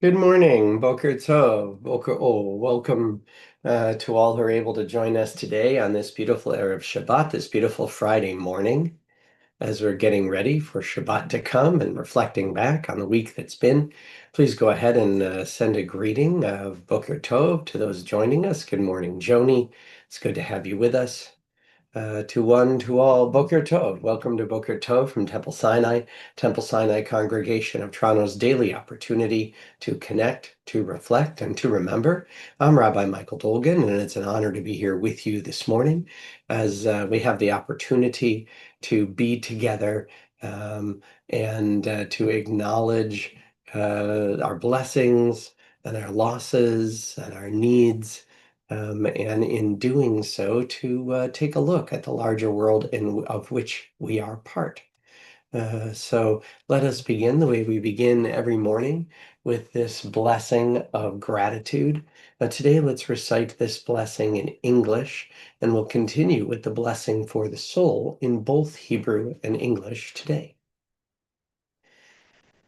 Good morning, Boker Tov, Boker O. Welcome to all who are able to join us today on this beautiful Erev Shabbat, this beautiful Friday morning, as we're getting ready for Shabbat to come and reflecting back on the week that's been. Please go ahead and send a greeting of Boker Tov to those joining us. Good morning, Joni. It's good to have you with us. To one, to all, Boker Tov. Welcome to Boker Tov from Temple Sinai congregation of Toronto's daily opportunity to connect, to reflect, and to remember. I'm Rabbi Michael Dolgan, and it's an honor to be here with you this morning as we have the opportunity to be together and to acknowledge our blessings and our losses and our needs and in doing so, to take a look at the larger world of which we are part. So let us begin the way we begin every morning with this blessing of gratitude. Today, let's recite this blessing in English, and we'll continue with the blessing for the soul in both Hebrew and English today.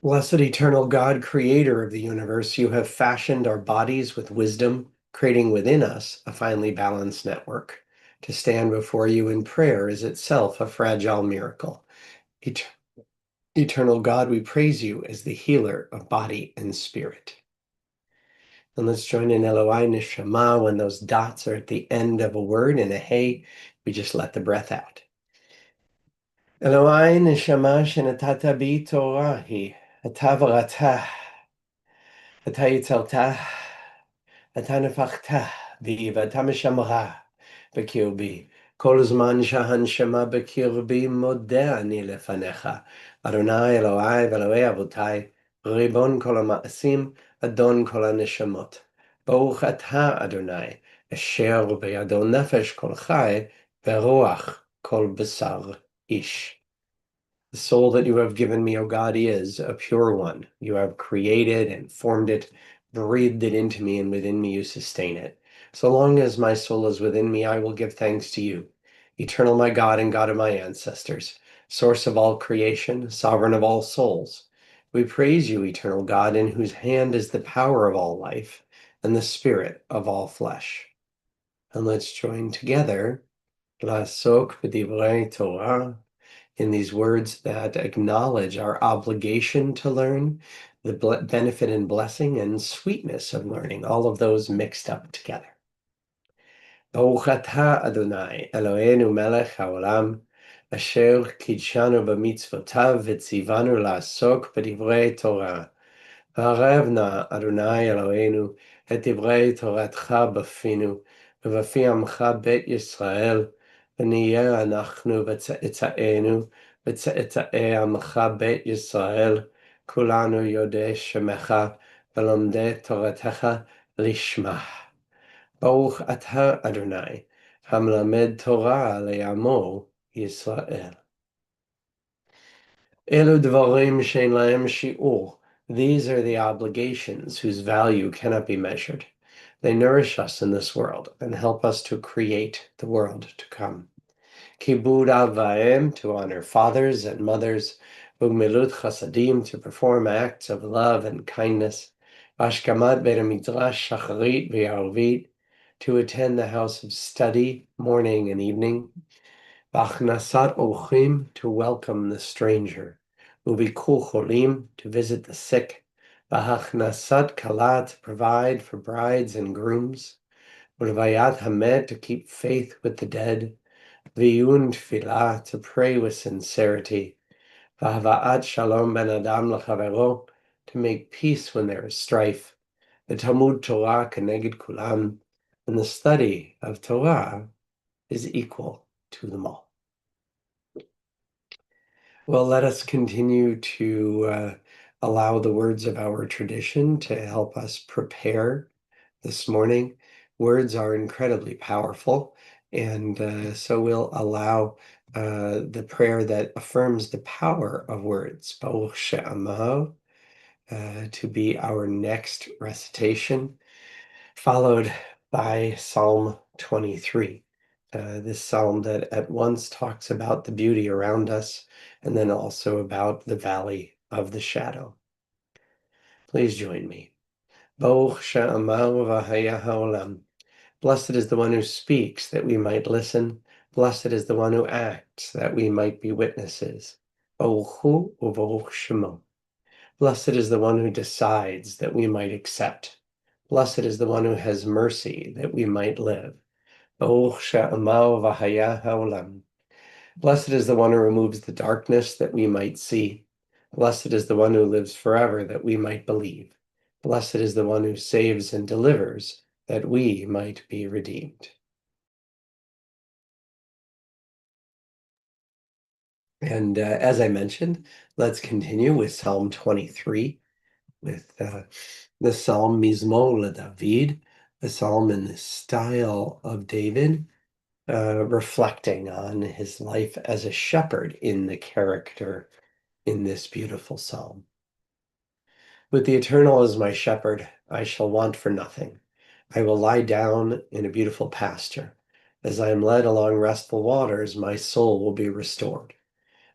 Blessed eternal God, creator of the universe, you have fashioned our bodies with wisdom, creating within us a finely balanced network. To stand before you in prayer is itself a fragile miracle. Eternal God, we praise you as the healer of body and spirit. And let's join in Eloi Neshama. When those dots are at the end of a word in a hey, we just let the breath out. Eloi Neshama shenatata bi Torah hi, אתה בראת, אתה יצרת, אתה נפחת בי ואתה משמרה בקרבי. כל זמן שהנשמה בקרבי מודה אני לפניך. אדוני אלוהי ואלוהי אבותיי, ריבון כל המעשים, אדון כל הנשמות. ברוך אתה, אדוני, אשר בידו נפש כל חי, ורוח כל בשר איש. The soul that you have given me, O God, is a pure one. You have created and formed it, breathed it into me, and within me you sustain it. So long as my soul is within me, I will give thanks to you, eternal my God and God of my ancestors, source of all creation, sovereign of all souls. We praise you, eternal God, in whose hand is the power of all life and the spirit of all flesh. And let's join together, Lasok b'divrei Torah, in these words that acknowledge our obligation to learn, the benefit and blessing and sweetness of learning, all of those mixed up together. Baruch atah Adonai, Eloheinu melech haolam, asher kidshanu b'mitzvotav v'tzivanu la'asok b'divrei Torah. וערב נא אדוני אלוהינו את דברי תורתך בפינו ובפי עמך בית ישראל, ונהיה אנחנו וצאצאינו וצאצאי עמך בית ישראל, כולנו יודעי שמך ולומדי תורתך לשמה. ברוך אתה אדוני, המלמד תורה לעמו ישראל. אלו דברים שאין להם שיעור. These are the obligations whose value cannot be measured. They nourish us in this world and help us to create the world to come. Kibud av va'em, to honor fathers and mothers. Ugmilut chasadim, to perform acts of love and kindness. Ashkamat beit midrash shacharit v'yarvit, to attend the house of study morning and evening. V'achnasat ochim, to welcome the stranger. Ubikur cholim, to visit the sick. V'achnasat kala, to provide for brides and grooms. Ulvayat hamet, to keep faith with the dead. V'yun tfilah, to pray with sincerity. V'hava'at shalom ben adam l'chavero, to make peace when there is strife. The Talmud Torah keneged kulam, and the study of Torah is equal to them all. Well, let us continue to allow the words of our tradition to help us prepare this morning. Words are incredibly powerful, and so we'll allow the prayer that affirms the power of words, Baruch She'amar, to be our next recitation, followed by Psalm 23. This psalm that at once talks about the beauty around us and then also about the valley of the shadow. Please join me. Baruch she'amar v'haya ha'olam. Blessed is the one who speaks, that we might listen. Blessed is the one who acts, that we might be witnesses. Baruch hu u'baruch shemo. Blessed is the one who decides, that we might accept. Blessed is the one who has mercy, that we might live. Baruch she'amar v'haya ha'olam. Blessed is the one who removes the darkness, that we might see. Blessed is the one who lives forever, that we might believe. Blessed is the one who saves and delivers, that we might be redeemed. And as I mentioned, let's continue with Psalm 23, with the Psalm Mizmor LeDavid, the psalm in the style of David, reflecting on his life as a shepherd in the character in this beautiful psalm. With the Eternal as my shepherd, I shall want for nothing. I will lie down in a beautiful pasture. As I am led along restful waters, my soul will be restored.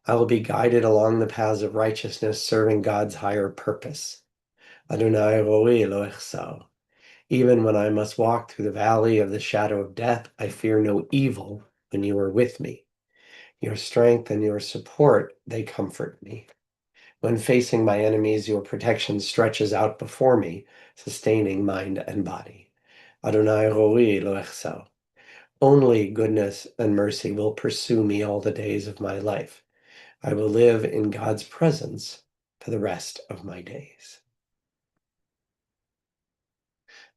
I will be guided along the paths of righteousness, serving God's higher purpose. Adonai roi lo echsar. Even when I must walk through the valley of the shadow of death, I fear no evil when you are with me. Your strength and your support, they comfort me. When facing my enemies, your protection stretches out before me, sustaining mind and body. Adonai roi lo echsar. Only goodness and mercy will pursue me all the days of my life. I will live in God's presence for the rest of my days.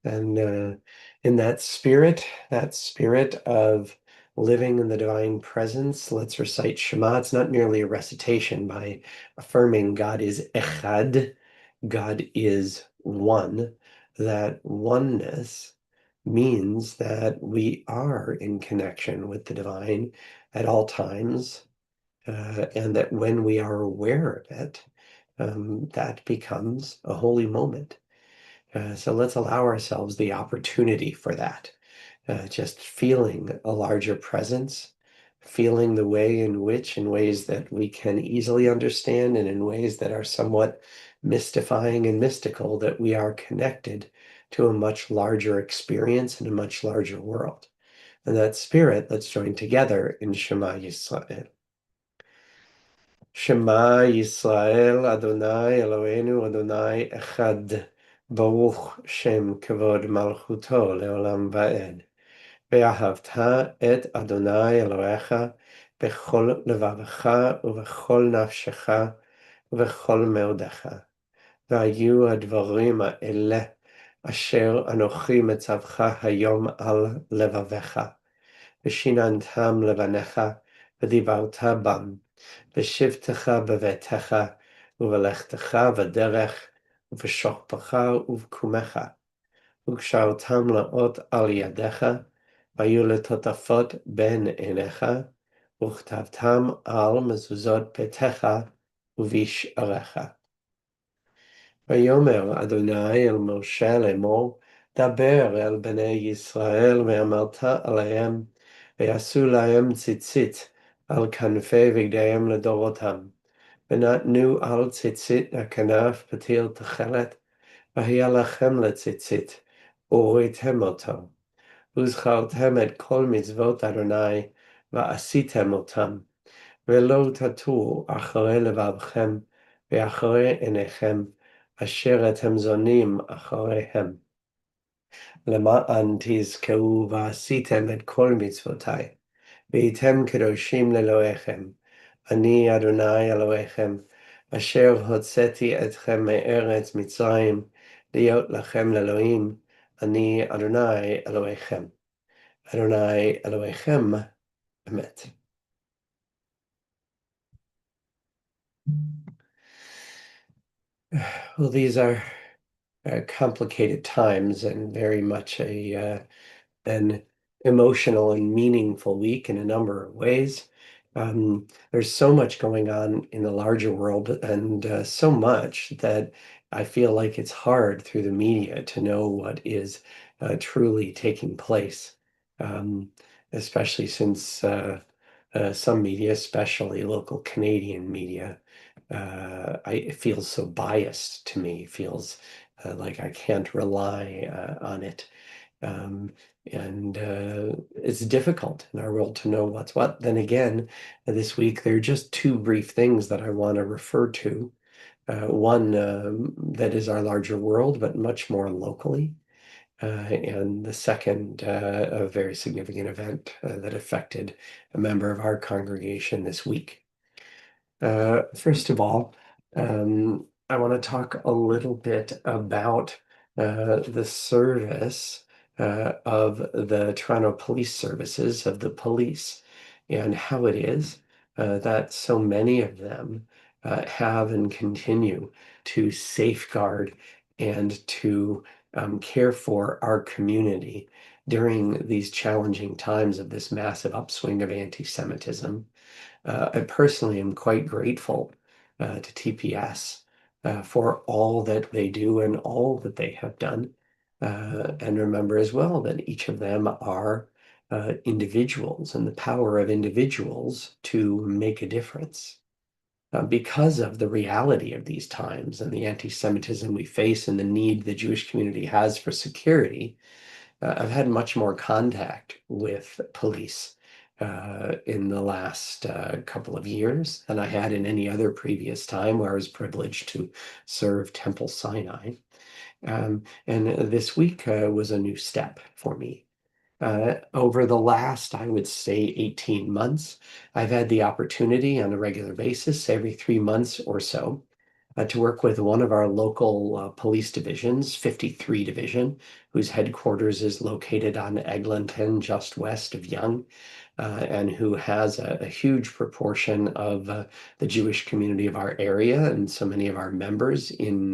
And in that spirit of living in the divine presence, let's recite Shema. It's not merely a recitation by affirming God is echad, God is one. That oneness means that we are in connection with the divine at all times, and that when we are aware of it, that becomes a holy moment. So let's allow ourselves the opportunity for that. Just feeling a larger presence, feeling the way in which, in ways that we can easily understand and in ways that are somewhat mystifying and mystical, that we are connected to a much larger experience and a much larger world. And that spirit, let's join together in Shema Yisrael. Shema Yisrael, Adonai Eloheinu, Adonai Echad, Baruch Shem Kavod Malchuto Leolam Va'ed. Ve'ahavta et Adonai Elohecha bechol levavecha uvechol nafshecha uvechol meodecha. V'hayu advarim ha'eleh asher anochi metzavcha hayom al levavecha. V'shinantam levanecha v'divarta bam. V'shivtecha b'vetecha, uvelechtecha v'derech, uv'shokpacha uv'kumecha, וקשרתם לאות על ידיך, והיו לטוטפות בין עיניך, וכתבתם על מזוזות ביתך ובשעריך. ויאמר אדוני אל משה לאמור, דבר אל בני ישראל ואמרת עליהם, ויעשו להם ציצית על כנפי בגדיהם לדורותם. ונתנו על ציצית הכנף פתיל תכלת, והיה לכם לציצית, וראיתם אותו. וזכרתם את כל מצוות אדוני, ועשיתם אותם. ולא תטעו אחרי לבבכם, ואחרי עיניכם, אשר אתם זונים אחריהם. למען תזכרו ועשיתם את כל מצוותיי, והייתם קדושים לאלוהיכם. אני אדוני אלוהיכם, אשר הוצאתי אתכם מארץ מצרים, להיות לכם לאלוהים, אני אדוני אלוהיכם. אדוני אלוהיכם, אמת. Well, these are complicated times and very much an emotional and meaningful week in a number of ways. There's so much going on in the larger world, and so much that I feel like it's hard through the media to know what is truly taking place, especially since some media, especially local Canadian media, it feels so biased to me, feels like I can't rely on it. Um, and it's difficult in our world to know what's what. Then again, this week, there are just two brief things that I want to refer to. One that is our larger world, but much more locally. And the second, a very significant event that affected a member of our congregation this week. First of all, I want to talk a little bit about the service of the Toronto Police Services of the police and how it is that so many of them have and continue to safeguard and to care for our community during these challenging times of this massive upswing of anti-Semitism. I personally am quite grateful to TPS for all that they do and all that they have done. And remember as well that each of them are individuals and the power of individuals to make a difference. Because of the reality of these times and the anti-Semitism we face and the need the Jewish community has for security, I've had much more contact with police in the last couple of years than I had in any other previous time where I was privileged to serve Temple Sinai. And this week was a new step for me. Over the last, I would say, 18 months, I've had the opportunity on a regular basis, every 3 months or so, to work with one of our local police divisions, 53 Division, whose headquarters is located on Eglinton, just west of Yonge, and who has a huge proportion of the Jewish community of our area and so many of our members in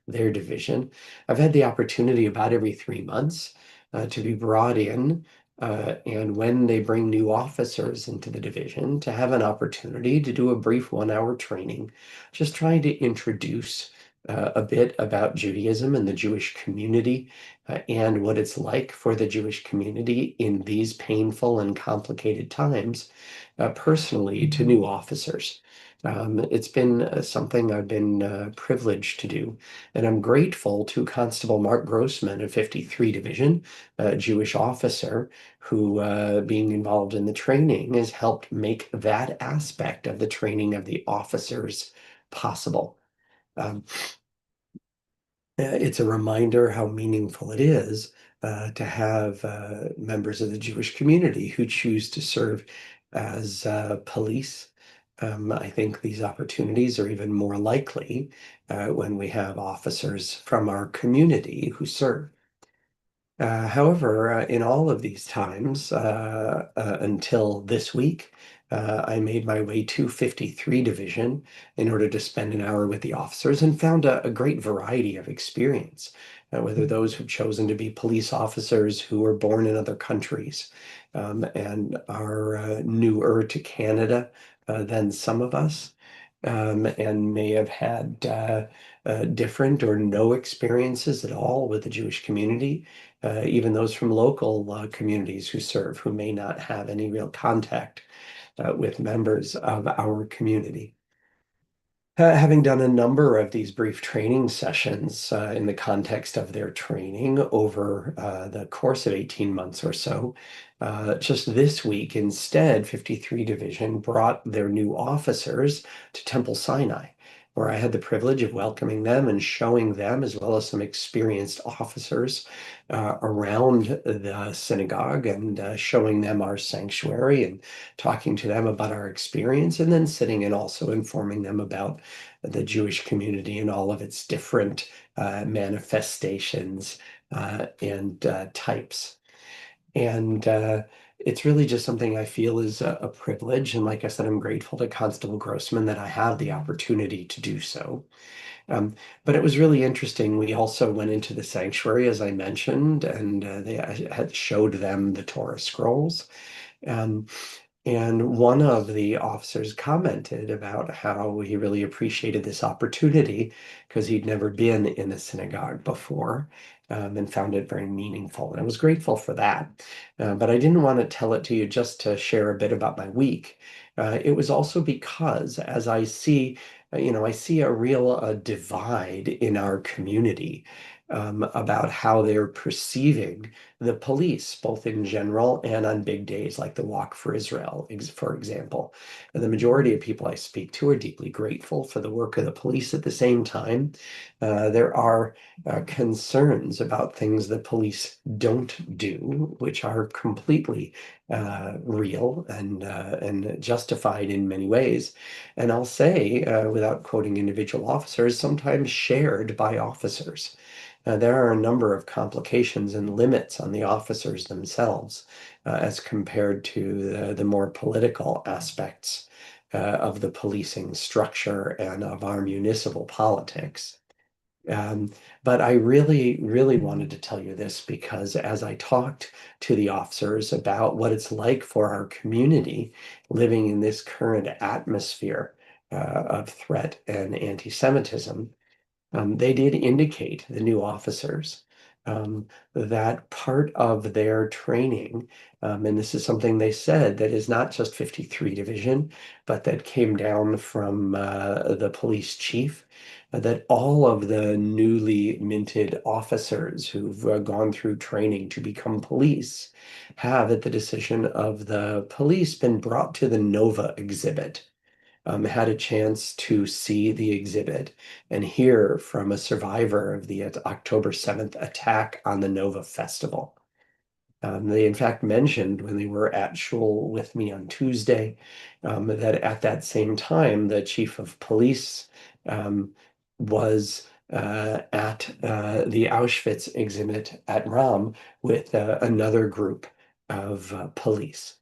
their division. I've had the opportunity about every 3 months to be brought in. And when they bring new officers into the division, to have an opportunity to do a brief 1 hour training, just trying to introduce a bit about Judaism and the Jewish community and what it's like for the Jewish community in these painful and complicated times, personally to new officers. It's been something I've been privileged to do, and I'm grateful to Constable Mark Grossman of 53 Division, a Jewish officer, who, being involved in the training, has helped make that aspect of the training of the officers possible. Um, it's a reminder how meaningful it is to have members of the Jewish community who choose to serve as police. I think these opportunities are even more likely when we have officers from our community who serve. However, in all of these times, until this week, I made my way to 53 Division in order to spend an hour with the officers and found a great variety of experience, whether those who've chosen to be police officers who were born in other countries and are newer to Canada than some of us, and may have had different or no experiences at all with the Jewish community, even those from local communities who serve, who may not have any real contact with members of our community. Having done a number of these brief training sessions in the context of their training over the course of 18 months or so, just this week, instead, 53 Division brought their new officers to Temple Sinai, where I had the privilege of welcoming them and showing them, as well as some experienced officers, around the synagogue and showing them our sanctuary and talking to them about our experience, and then sitting and also informing them about the Jewish community and all of its different manifestations and types. And it's really just something I feel is a privilege. And like I said, I'm grateful to Constable Grossman that I have the opportunity to do so. But it was really interesting. We also went into the sanctuary, as I mentioned, and I had showed them the Torah scrolls. Um, and one of the officers commented about how he really appreciated this opportunity because he'd never been in a synagogue before, and found it very meaningful. And I was grateful for that. But I didn't want to tell it to you just to share a bit about my week. It was also because as I see I see a real divide in our community about how they're perceiving the police, both in general and on big days like the Walk for Israel, for example. And the majority of people I speak to are deeply grateful for the work of the police. At the same time, there are concerns about things that police don't do, which are completely real and justified in many ways. And I'll say, without quoting individual officers, sometimes shared by officers. There are a number of complications and limits on the officers themselves as compared to the more political aspects of the policing structure and of our municipal politics. Um, but I really, really wanted to tell you this because as I talked to the officers about what it's like for our community living in this current atmosphere of threat and anti-Semitism, they did indicate, the new officers, that part of their training, and this is something they said that is not just 53 Division, but that came down from the police chief, that all of the newly minted officers who've gone through training to become police have, at the decision of the police, been brought to the Nova exhibit, had a chance to see the exhibit and hear from a survivor of the October 7th attack on the Nova Festival. They, in fact, mentioned when they were at Shul with me on Tuesday that at that same time, the chief of police was at the Auschwitz exhibit at Ram with another group of police.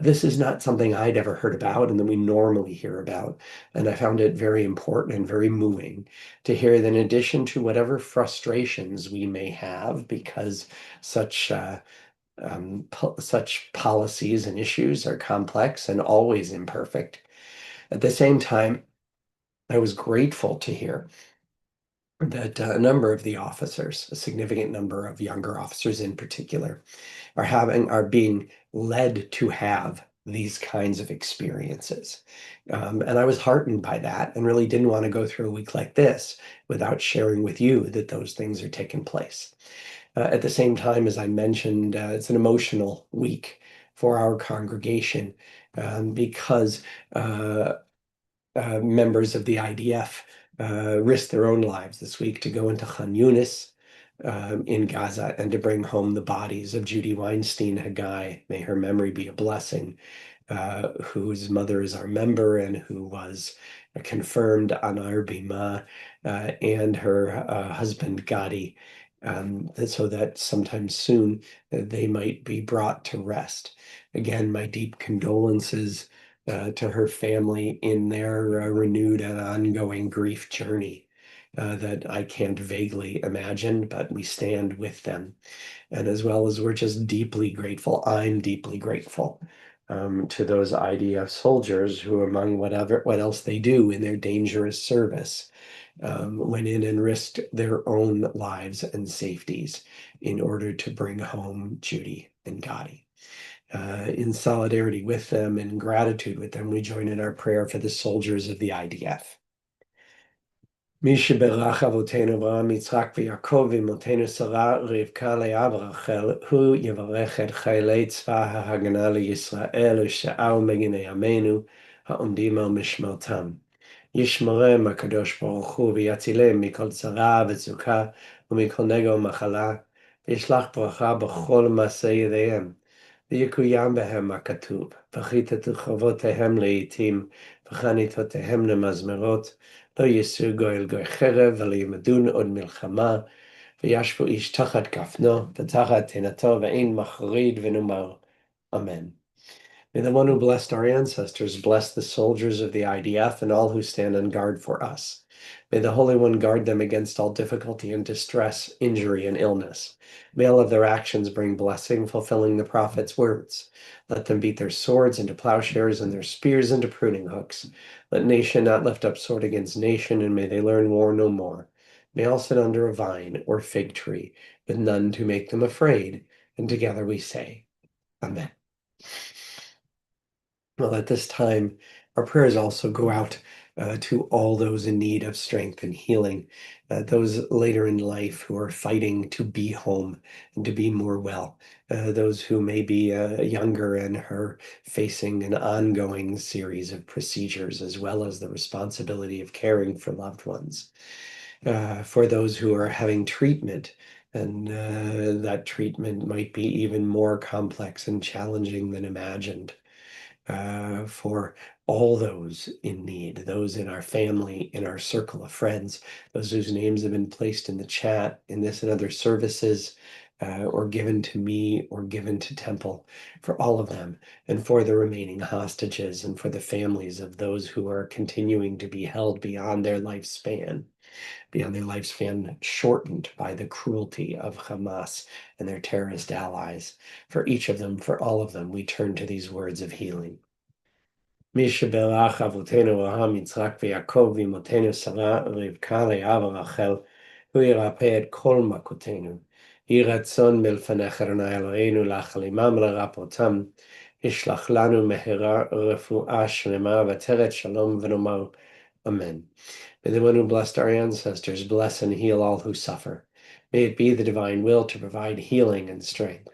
This is not something I'd ever heard about and that we normally hear about. And I found it very important and very moving to hear that in addition to whatever frustrations we may have because such such policies and issues are complex and always imperfect. At the same time, I was grateful to hear that a number of the officers, a significant number of younger officers in particular, are being led to have these kinds of experiences. And I was heartened by that and really didn't want to go through a week like this without sharing with you that those things are taking place. At the same time, as I mentioned, it's an emotional week for our congregation because members of the IDF risked their own lives this week to go into Khan Yunis in Gaza and to bring home the bodies of Judy Weinstein Haggai. May her memory be a blessing, whose mother is our member and who was confirmed on our Bima, and her husband Gadi, so that sometime soon they might be brought to rest. Again, my deep condolences to her family in their renewed and ongoing grief journey that I can't vaguely imagine, but we stand with them. And as well as we're just deeply grateful, I'm deeply grateful to those IDF soldiers who, among what else they do in their dangerous service, went in and risked their own lives and safeties in order to bring home Judy and Gotti. In solidarity with them and gratitude with them, we join in our prayer for the soldiers of the IDF. מי שברך אבותינו אברהם, יצחק ויעקב ואמותינו שרה רבקה לאה ורחל, הוא יברך את חיילי צבא ההגנה לישראל ושאר מגיני עמנו העומדים על משמרתם. ישמרם הקדוש ברוך הוא ויצילם מכל צרה וצוקה ומכל נגע ומחלה, וישלח ברכה בכל מעשה ידיהם. ויקוים בהם הכתוב, וכיתתו חרבותיהם לעתים, וחניתותיהם למזמרות, לא יישאו גוי גוי חרב, ולא ילמדון עוד מלחמה, וישבו איש תחת כפנו, ותחת תאנתו, ואין מחריד ונאמר, Amen. May the one who blessed our ancestors bless the soldiers of the IDF and all who stand on guard for us. May the Holy One guard them against all difficulty and distress, injury, and illness. May all of their actions bring blessing, fulfilling the prophet's words. Let them beat their swords into plowshares and their spears into pruning hooks. Let nation not lift up sword against nation, and may they learn war no more. May all sit under a vine or fig tree, with none to make them afraid. And together we say, Amen. Well, at this time, our prayers also go out to all those in need of strength and healing, those later in life who are fighting to be home and to be more well, those who may be younger and are facing an ongoing series of procedures, as well as the responsibility of caring for loved ones, for those who are having treatment. And that treatment might be even more complex and challenging than imagined, for all those in need, those in our family, in our circle of friends, those whose names have been placed in the chat, in this and other services, or given to me or given to Temple, for all of them, and for the remaining hostages, and for the families of those who are continuing to be held beyond their lifespan. Beyond their lifespan shortened by the cruelty of Hamas and their terrorist allies. For each of them, for all of them, we turn to these words of healing. מי שברך אבותינו אברהם, יצחק ויעקב, ואמותינו שרה, רבקה, לאה ורחל, הוא ירפא את כל מכותינו. יהי רצון מלפניך אדוני אלוהינו להחלימם ולרפאותם. ישלח לנו מהרה רפואה שלמה ותרת שלום ונאמר Amen. May the one who blessed our ancestors bless and heal all who suffer. May it be the divine will to provide healing and strength.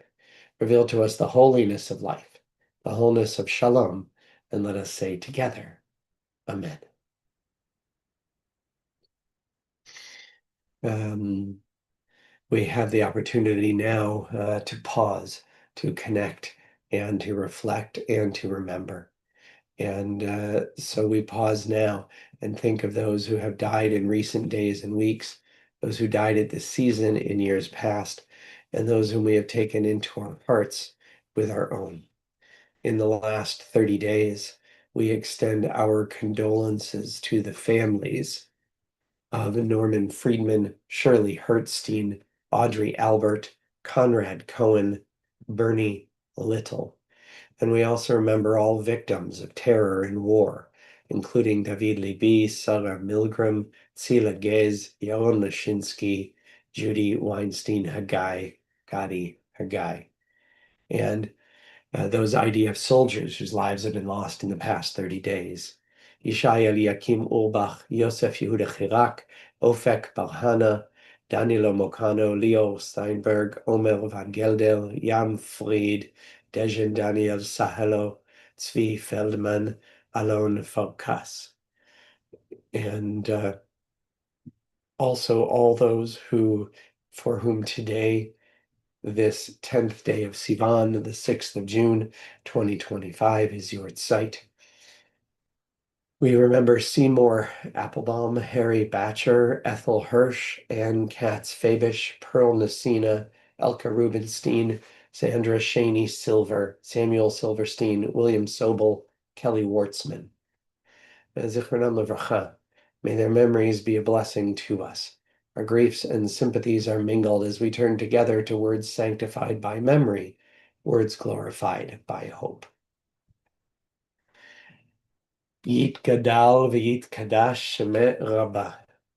Reveal to us the holiness of life, the wholeness of shalom, and let us say together, Amen. We have the opportunity now to pause, to connect, and to reflect, and to remember. And so we pause now and think of those who have died in recent days and weeks, those who died at this season in years past, and those whom we have taken into our hearts with our own. In the last 30 days, we extend our condolences to the families of Norman Friedman, Shirley Hertzstein, Audrey Albert, Conrad Cohen, Bernie Little. And we also remember all victims of terror and war, including David Liby, Sarah Milgram, Tsila Gez, Yaron Lashinsky, Judy Weinstein Haggai, Gadi Haggai, and those IDF soldiers whose lives have been lost in the past 30 days. Yishai Eliakim Urbach, Yosef Yehuda Chirak, Ofek Barhana, Danilo Mokano, Leo Steinberg, Omer Van Gelder, Yam Fried, Dejan Daniel Sahelo, Tzvi Feldman, Alon Farkas. And also all those for whom today, this 10th day of Sivan, the 6th of June, 2025, is Yahrzeit. We remember Seymour Applebaum, Harry Batcher, Ethel Hirsch, Ann Katz Fabish, Pearl Nasina, Elka Rubenstein, Sandra Shaney Silver, Samuel Silverstein, William Sobel, Kelly Wartzman. Zichronam Levracha. May their memories be a blessing to us. Our griefs and sympathies are mingled as we turn together to words sanctified by memory, words glorified by hope. יתגדל ויתקדש שמה רבה,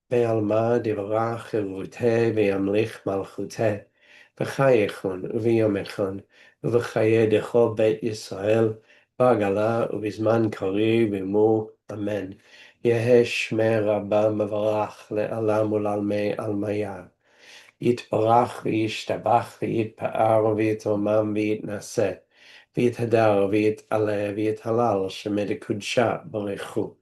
בעלמא דברה חברותה וימליך מלכותה, בחייכון וביומכון ובחיי דכל בית ישראל, בעגלה ובזמן קריב עמו, אמן. יהא שמה רבה מברך לעולם ולעלמי עלמיה. יתברך וישתבח ויתפאר ויתרומם ויתנשא. ויתהדר ויתעלה ויתהלל שמא דקודשה ברכו.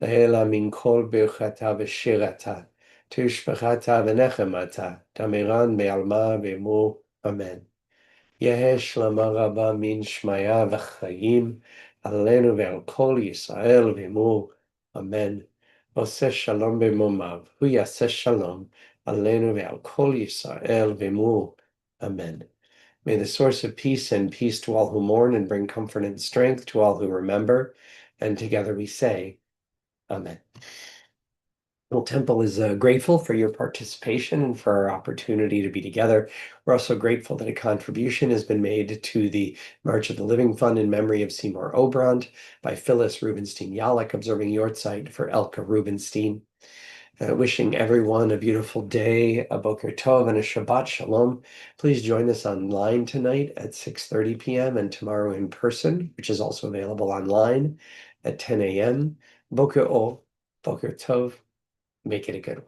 להלה מן כל ברכתה ושירתה, תשבחתה ונחמתה, תמירן בעלמה ועמו, אמן. יהא שלמה רבה מן שמיה וחיים, עלינו ועל כל ישראל ועמו, אמן. עושה שלום במומיו, הוא יעשה שלום, עלינו ועל כל ישראל ועמו, אמן. May the source of peace send peace to all who mourn and bring comfort and strength to all who remember. And together we say, Amen. Well, Temple is grateful for your participation and for our opportunity to be together. We're also grateful that a contribution has been made to the March of the Living Fund in memory of Seymour Obrant by Phyllis Rubenstein-Yalek, observing Yahrzeit for Elka Rubenstein. Wishing everyone a beautiful day, a Boker Tov and a Shabbat Shalom. Please join us online tonight at 6:30 p.m. and tomorrow in person, which is also available online at 10 a.m. Boker O, Boker Tov. Make it a good one.